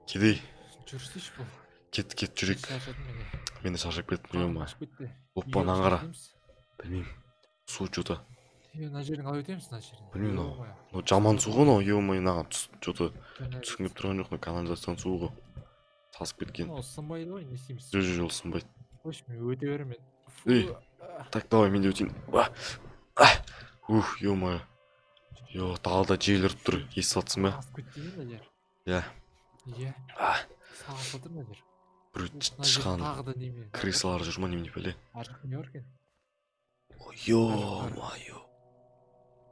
Кедей. Жүрсейші бұл. Кет жүрек. Шаршадым мен. Мен де шаршап кеттім, ема. Ашып кетті. Оппа, наңғара. Білмеймін. Су что-то. Мына жерін қалай өтеміз, мына жерін? Білмеймін, но жаман су ғой, ема, наған что-то түсініп тұрған жоқ, канализацион суы ғой. Тасып кеткен. Сынбайды ғой, не істейміз? Жол сынбайды. Қойшы, мен өте беремін. Так, давай, мен де өтейін. Ема. Далада жел ұрып тұр, есі сатсың ба? Асып кетті мына жер. Иә. Сағып отыр мына жер. Бір тышқан крысалар жүр ма, немене бәле? Арқы не бар екен? Ё-майо.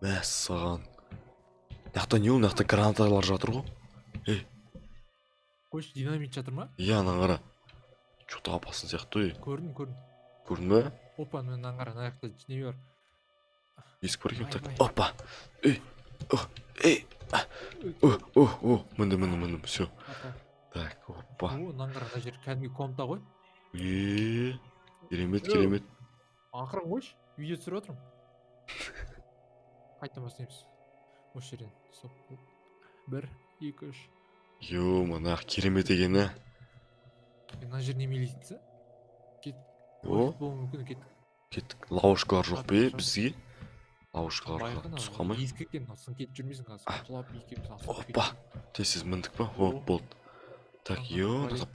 Мәссаған. Нақта не ол? Нақта гранаталар жатыр ғой. Қойшы, динамит жатыр ма? Иә, наңғара. Что-то опасын сияқты. Көрдің. Көрдің бе? Опа, мен наңғара, наяқта не бар? Есік бар екен, так. Опа. Міндім, все. Так, опа. Наңғара, мына жер кәдімгі комната ғой. Керемет. Ақырын қойшы, видео түсіріп отырмын. Қайттан бастаймыз. Осы жерден. Стоп. 1, 2, 3. Ё-мана, керемет екен, ә? Мына жер немелейтінсі? Кет. О? Бұл мүмкін кеттік. Лауышкалар жоқ бе бізге? Лауышкаларға түсіп қалмай. Ескі екен, сын кетіп жүрмейсің қазір. Құлап екеуміз асып кетіп. Опа. Тез міндік па? Болды. Так,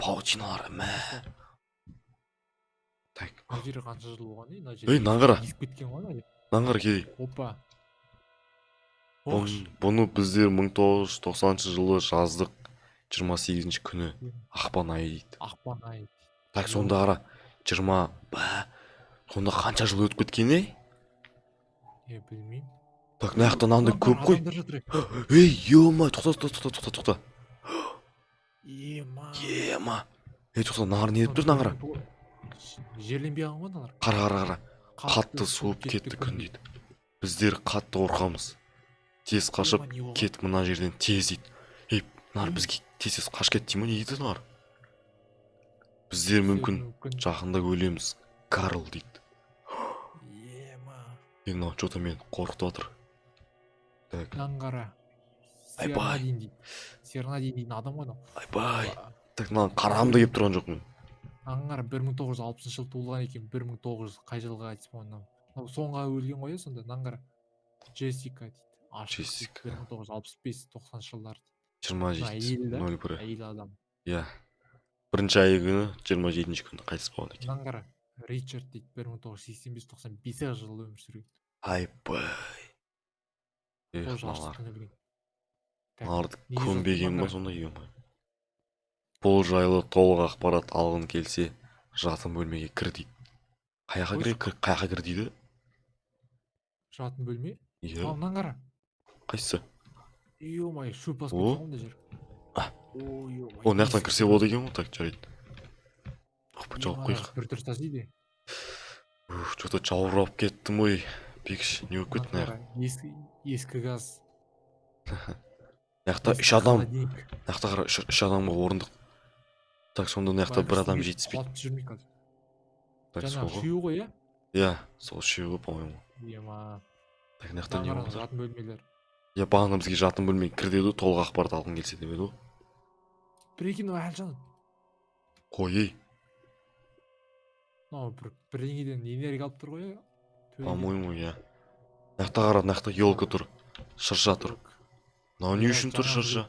паутиналар, мә. Так. Мына жері қанша жыл болған ей? Мына жер наңғара. есіп кеткен ғой мына жер. Наңғара кедей. Опа. Бұны біздер 1990 жылы жаздық 28 күні ақпан айы дейді. Ақпан айы. Так, сонда қара 20. Сонда қанша жыл өтіп кеткен, Білмеймін. Так, наяқта нандай көп қой. Ё-ма, тоқта. Ема. Тоқта, нағыр не етіп тұр, нағыра? Жерленбей алған ғой нағыр. Қара. Қатты суып кетті күн дейді. Біздер қатты қорқамыз. Тез қашып кет мына жерден тез дейді. Нар бізге тез қаш кет деймін, не дейді нар? Біздер мүмкін жақында өлеміз. Карл дейді. Ема, что-то мен қорқытып отыр. Так. Наңғара. Айбай. Сернадин деген адам ғой. Айбай. Так, маған қарағым да кеп тұрған жоқ мен. Наңғара 1960 жыл туылған екен. 1900 қай жылға айтып қойған. Соңға өлген ғой сонда Наңғара. Джессика дейді. Джессика. 1965-90 жылдар. 27-01. Әйел адам. Иә. Бірінші айы күні 27-ші күні қайтыс болған екен. Наңғара. Ричард дейді. 1985-95 жыл өмір сүрген. Айбай. Мағырды көнбеген ба сонда, ема. Бұл жайлы толық ақпарат алғың келсе, жатын бөлмеге кір дейді. Қаяққа кір дейді? Жатын бөлме? Иә. Наңғара. Қайсысы? Ё-май, шөп басып кеткен ғой мына жер. Наяқтан кірсе болады екен ғой, так, жарайды. Жауып қойық. Бір түрі тасиды. Что-то жаурап кеттім ой. Бекіш, не өп кетті наяқ? Ескі газ. Наяқта 3 адам. Наяқта қара 3 адамға орындық. Так, сонда наяқта бір адам жетіспейді. Құлап жүрмей қазір. Так, жаңа сол ғой. үшеу ғой, Иә, сол үшеу ғой, по-моему. Ема. Так, наяқта не болды? Жатын бөлмелер. Иә, бағана бізге жатын бөлмеге кір деді, толық ақпарат алғың келсе деп еді ғой. Прикинь, әлжан. Қой, Бірдеңеден энергия алып тұр ғой. По-моему, иә. Наяқта қара, наяқта елка тұр. Шырша тұр. Мынау не үшін тұр шырша?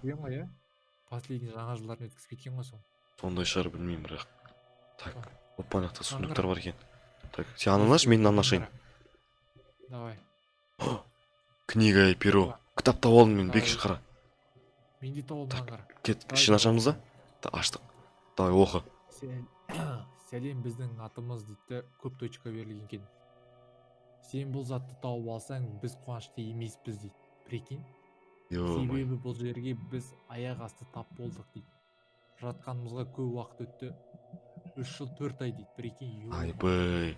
Последний жаңа жылдарын өткізіп кеткен ғой сол. Сондай шығар, білмеймін бірақ. Так, опа, наяқта сундуктар бар екен. Так, сен ананы аш, мен ананы ашайын. Давай. Книга и перо. Кітап тауып алдым мен, бекіш қара. Мен де тауып алдым қара. Кет, ішін ашамыз да? Аштық. Давай, оқы. Сәлем, біздің атымыз дейді, көп точка берілген екен. Сен бұл затты тауып алсаң, біз қуанышты емеспіз дейді. Прикинь? Себебі бұл жерге біз аяқ асты тап болдық дейді. Жатқанымызға көп уақыт өтті. 3 жыл 4 ай дейді. Прикинь? Айбай.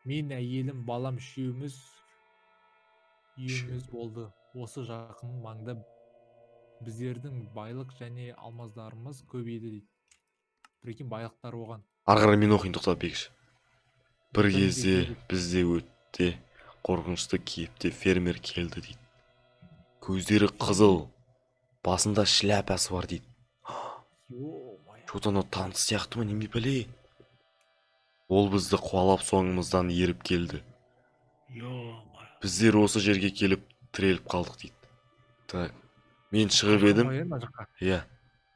Мен әйелім, балам үшеуміз болды. Осы жақын маңда біздердің байлық және алмаздарымыз көбейді дейді. Прикинь, байлықтар оған. Арғара мен оқиын, тоқтап бекіш. Бір кезде бізде өтті қорқынышты кейіпте фермер келді дейді. Көздері қызыл, басында шляпасы бар дейді. Ё-моё. Что-то анау таныс сияқты ма неме бәле. Ол бізді қуалап соңымыздан еріп келді. Ё-моё. Біздер осы жерге келіп тіреліп қалдық дейді. Так, мен шығып едім. Қорқамай мына жаққа. Иә,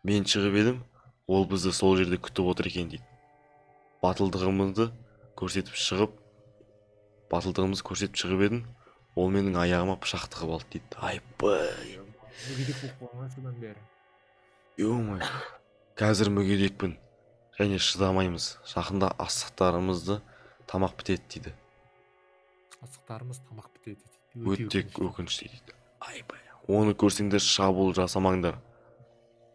мен шығып едім, ол бізді сол жерде күтіп отыр екен дейді. Батылдығымызды көрсетіп шығып едім, ол менің аяғыма пышақ тығып алды дейді. Айбай. Мүгедек болып қалған содан бері. Ё-моё. Қазір мүгедекпін. Және шыдамаймыз. Жақында астықтарымызды тамақ бітеді дейді. Асықтарымыз тамақ бітеді дейді. Өте өкінішті дейді. Айбай. Оны көрсеңдер шабуыл жасамаңдар.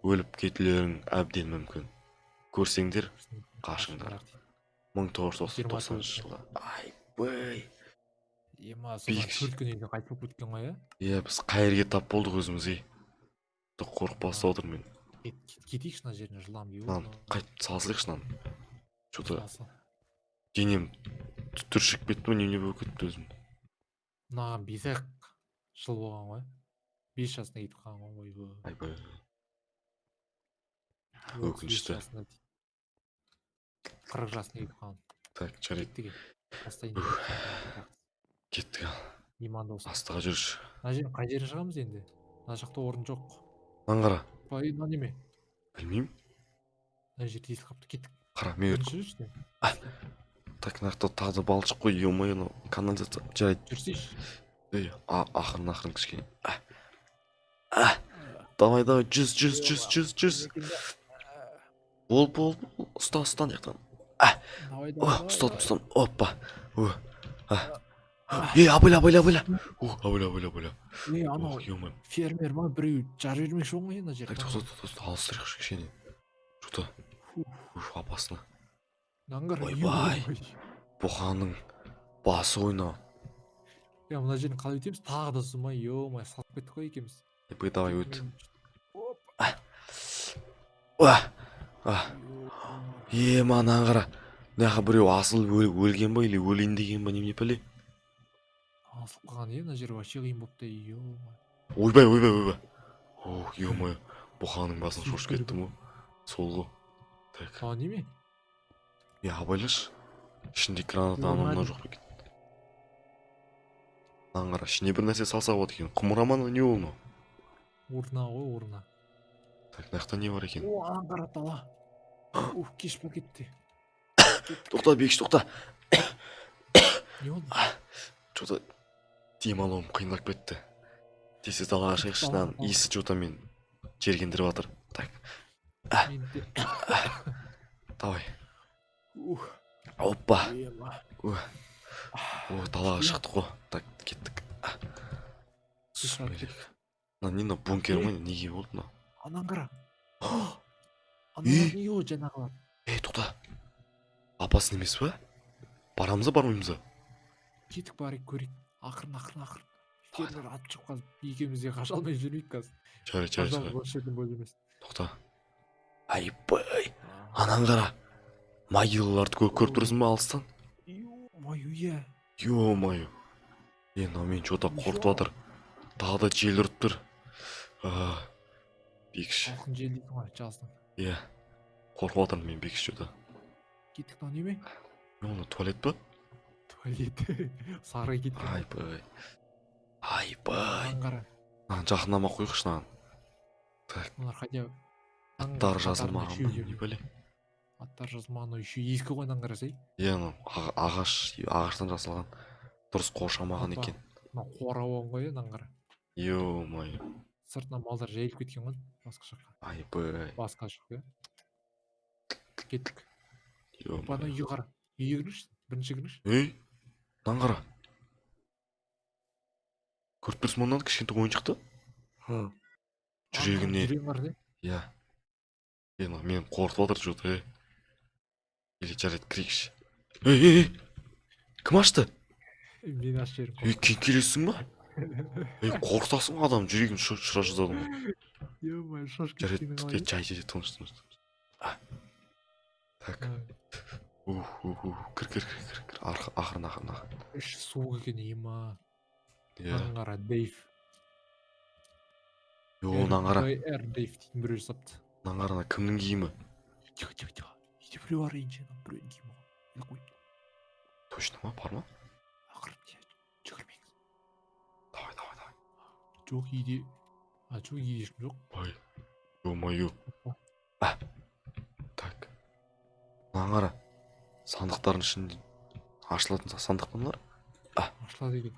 Өліп кетулерің әбден мүмкін. Көрсеңдер қашыңдар. 1990 жылы. Айбай. Ема солар 4 күн елде қайтып кеткен ғой, иә? Иә, біз қайырге тап болдық өзіміз, қорқып басып отыр мен. Кетейікші мына жеріне жылам. Lan қайтып салсайықшы lan. Что-то Салсын. денем түршігіп кетті ме неме болып кетті өзім. Мынаған 5 жыл болған ғой. 5 жасына кетіп қалған ғой. Ойбай. Айбай. 35 Өкінішті. жасына 40 жасына кетіп қалған. Так, жарайды. Кеттік. Бастайын. Кеттік ал. Иманды болсын. Астыға жүрші. Мына жер қай жерге шығамыз енді? Мына жақта орын жоқ. Lan қара. Мына неме? Білмеймін. Мына жер тесіліп қалыпты. кеттік. Қара, мен Жүрші. так нақты тағы да балшық қой, ё-моё, мынау канализация. Жарайды. Жүрсейші. Ақырын кішкене. Давай, жүз. Бол. Ұста, ана жақтан. Ұстадым. Опа. Абыла. Абыла. Анау Ё-моё. фермер ма біреу жарып жібермекші болған ғой мына Так, жерге. тоқта, алыстырайықшы кішкене. Что-то опасно. Наңғар. Ойбай. Бұқаның басы ойна. Мына жерін қалай өтеміз? Тағы да зұмай, ё-моё, салып кеттік қой екеуміз. Давай өт. Маған қара. Мына біреу асыл өлген ба или өлейін деген ба неме пәле? Асылып қалған, мына жер вообще қиын болыпты, ё-моё. Ойбай. Ох, ё-моё. Бұқаның басын шошып кеттім ғой. Сол ғой. Так. Неме? Абайлашы. Ішінде граната анау жоқ екен. Маған қара, ішіне бір нәрсе салса болады екен. Құмыраманы не ол мынау? Урна ғой, урна. Так, мына жақта не бар екен? Ана қара дала. Кеш болып кетті. Тоқта, Бекіш, тоқта. Не болды? Что-то демалуым қиындап кетті. Тез далаға шығайықшы, мынаның иісі что-то мен жергендіріп жатыр. Так. Давай. Опа. Далаға шықтық қой. Так, кеттік. Мына бункер ма, неге болды мына? Анан қара. Аналар не ол жаңағылар? Тоқта. Апасын емес па? Барамыз ба, бармаймыз ба? Кетік барайық көрейік. Ақырын. Фермер атып шығып қалып, екеумізде қаша алмай жүрейік қазір. Жарайды. Тоқта. Айбай. Анан қара. Могилаларды көріп тұрсың ба алыстан? Ё-моё. Мынау мен что-то қорқытып жатыр. Тағы да жел ұрып тұр. Бекіш. Салқын жел дейсің ғой, жаздың. Иә. Қорқып жатырмын мен, Бекіш, что-то. Кеттік, мынау неме? Оны туалет па? Туалет. Сары кеткен. Айбай. Қара. Жақындамай қойғыш маған. Так. Олар хотя бы аттары жазылмаған ба, не бәле? Аттар жазылмаған, еще ескі қойдан қарасай. Иә, ағаштан жасалған. Дұрыс қоршамаған екен. Мына қорауын ғой, мынаны қара. Ё-моё. Сыртынан малдар жайылып кеткен ғой, басқа жаққа. Айбай. Басқа жаққа. Кеттік. Ё-моё. Бана үйге қара. Үйге кіріңізші, бірінші кіріңізші. Мынаны қара. Көріп тұрсың мұнан кішкентай ойыншықты? Жүрегіне. Жүрегін қара де. Иә. Мен қорқытып жатыр что-то. Или жарайды, кірейікші. Кім ашты? Мен ашып жібердім. Келесің ба? Қорқытасың ғой адам, жүрегін шыра жазадың ғой. Ё-моё, шошып кеткенің қалай? Жарайды, тыныш. Так. Кір. Ақырын. Іші суық екен, ема. Иә. Мынаны қара, Дейв. Мынаны қара. RDR Dave дейтін біреу жасапты. Мынаны қара, кімнің киімі? Тихо. Үйде біреу бар енші, біреудің киімі ғой. Іліп қой. Точно ма, бар ма? Ақырын жүгірмеңіз. Давай. Жоқ үйде. Жоқ үйде ешкім жоқ. Ой, ё-моё. Так. Мынаны қара. Сандықтардың ішінде ашылатын сандық па мыналар? Ашылады екен.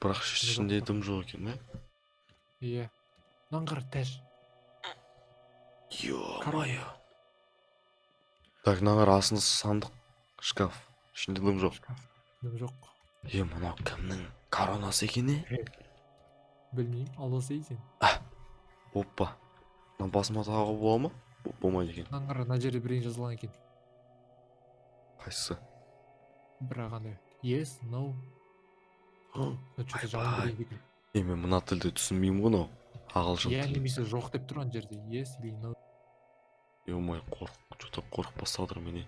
Бірақ ішінде дым жоқ екен, ба? Иә. Мынаны қара, тәж. Ё-моё. Так, мынаны қара, астында сандық, шкаф. Ішінде дым жоқ. Дым жоқ. Мынау кімнің коронасы екен, е? Білмеймін, аласай сен. Оппа. Мына басыма тағуға бола ма? Болмайды екен. Мынаны қара, мына жерде бірең жазылған екен. Қайсысы? Бірақ ана yes, no. Что-то жаман Ойбай. бірең екен. Мен мына тілді түсінбеймін ғой, мынау. Ағылшын Иә, тілі. немесе жоқ деп тұрған жерде. Yes или no. Ё-моё, что-то қорқып бастадыр менен.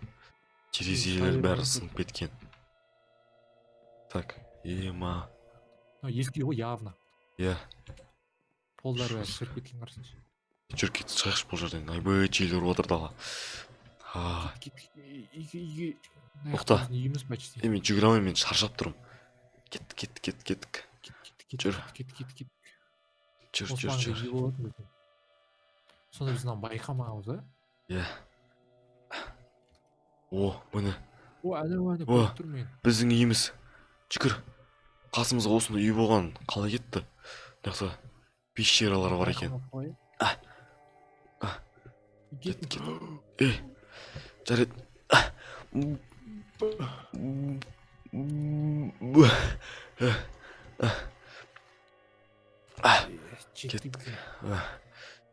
Терезелер бәрі сынып кеткен. Так, ема. Ескі ғой, явно. Иә. Полдары бәрі шіріп кеткен қарсыншы. Жүр кетіп шығайықшы бұл жерден. Айбай, жел үріп отыр дала. Үйге Тоқта. үйіміз почти. Мен жүгіре алмаймын, мен шаршап тұрмын. Кеттік. Жүр. Жүр. Сонда біз мынаны байқамағанбыз, а? Иә. О, міне. Әне О, көріп тұрмын мен. біздің үйіміз. Жүгір. Қасымызға осындай үй болған. Қалай кетті? Жақсы. Пещералар бар екен. Кет. Жарет.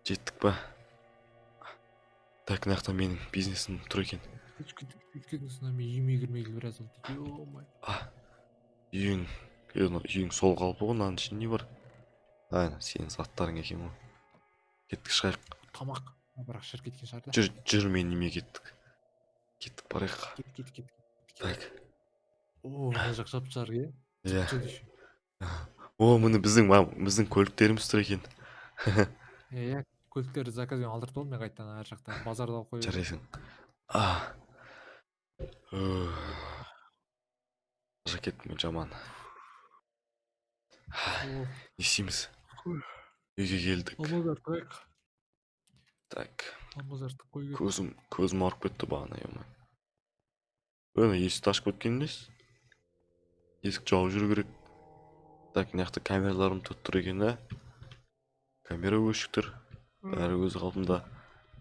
Жеттік па? Так, мынақта менің бизнесім тұр екен. Мен үйіме кірмейлі біраз болды. Ё-май. Үйің сол қалпы ғой, мынаның ішінде не бар? Сенің заттарың екен ғой. Кеттік, шығайық. Тамақ. Бірақ шіріп кеткен шығар да. Жүр, мен неме кеттік. Кеттік, барайық. Кет. Так. Мына жақ жап-жар, иә? Иә. Міне біздің көліктеріміз тұр екен. Иә, көліктерді заказбен алдыртып алдым мен қайтадан ар жақтан базарда алып қойып. Жарайсың. Жакетім жаман. Не істейміз? Үйге келдік. Алмазарды қояйық. Так. Алмазарды қойып. Көзім ауырып кетті бағана, ема. Есікті ашып кеткен емес. Есік жауып жүру керек. Так, мына жақта камераларым тұр екен, да? Камера өшіктір. Бәрі өз қалпында.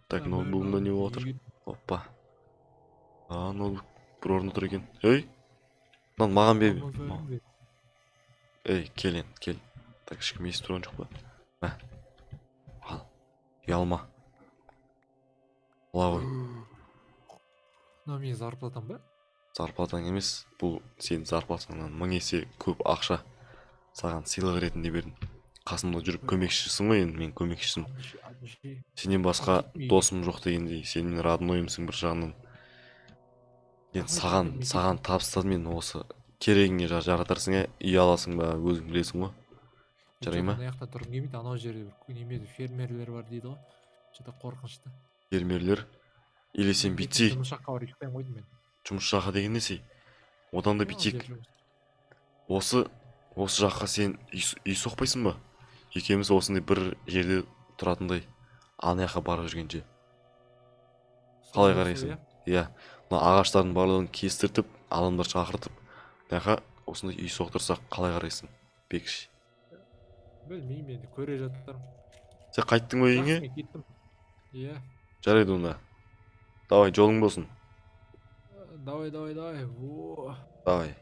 Так, ноутбугымда не болып отыр? Оппа. Ноутбук бір орында тұр екен. Мынаны маған бер. Кел. Так, ешкім естіп тұрған жоқ па? Ал, ұялма. Ала ғой. Мынау менің зарплатам ба? Зарплатаң емес, бұл сенің зарплатаңнан 1000 есе көп ақша саған сыйлық ретінде бердім. Қасымда жүріп көмекшісің ғой, енді мен көмекшісім. Сенен басқа досым жоқ дегендей, сен менің роднойымсың бір жағынан. Енді саған табыстадым мен, осы керегіңе жаратарсың, үй аласың ба, өзің білесің ғой. Жарай ма? Мына жақта тұрғым келмейді, анау жерде бір немеді фермерлер бар дейді ғой. Что-то қорқынышты. Фермерлер? Или сен бүйтсей? Жұмыс жаққа барып ұйықтаймын қойдым мен. Жұмыс жаққа деген не сей? Одан да бүйтсек. Осы жаққа сен үй соқпайсың ба? Екеуміз осындай бір жерде тұратындай ана жаққа барып жүргенше. Қалай қарайсың? Иә. Мына ағаштардың барлығын кестіртіп, адамдар шақыртып, мына осындай үй соқтырсақ қалай қарайсың? Бекші. Білмеймін, енді көре жатырмын. Сен қайттың ба үйіңе? Кеттім. Иә. Жарайды онда. Давай, жолың болсын. Давай. Давай.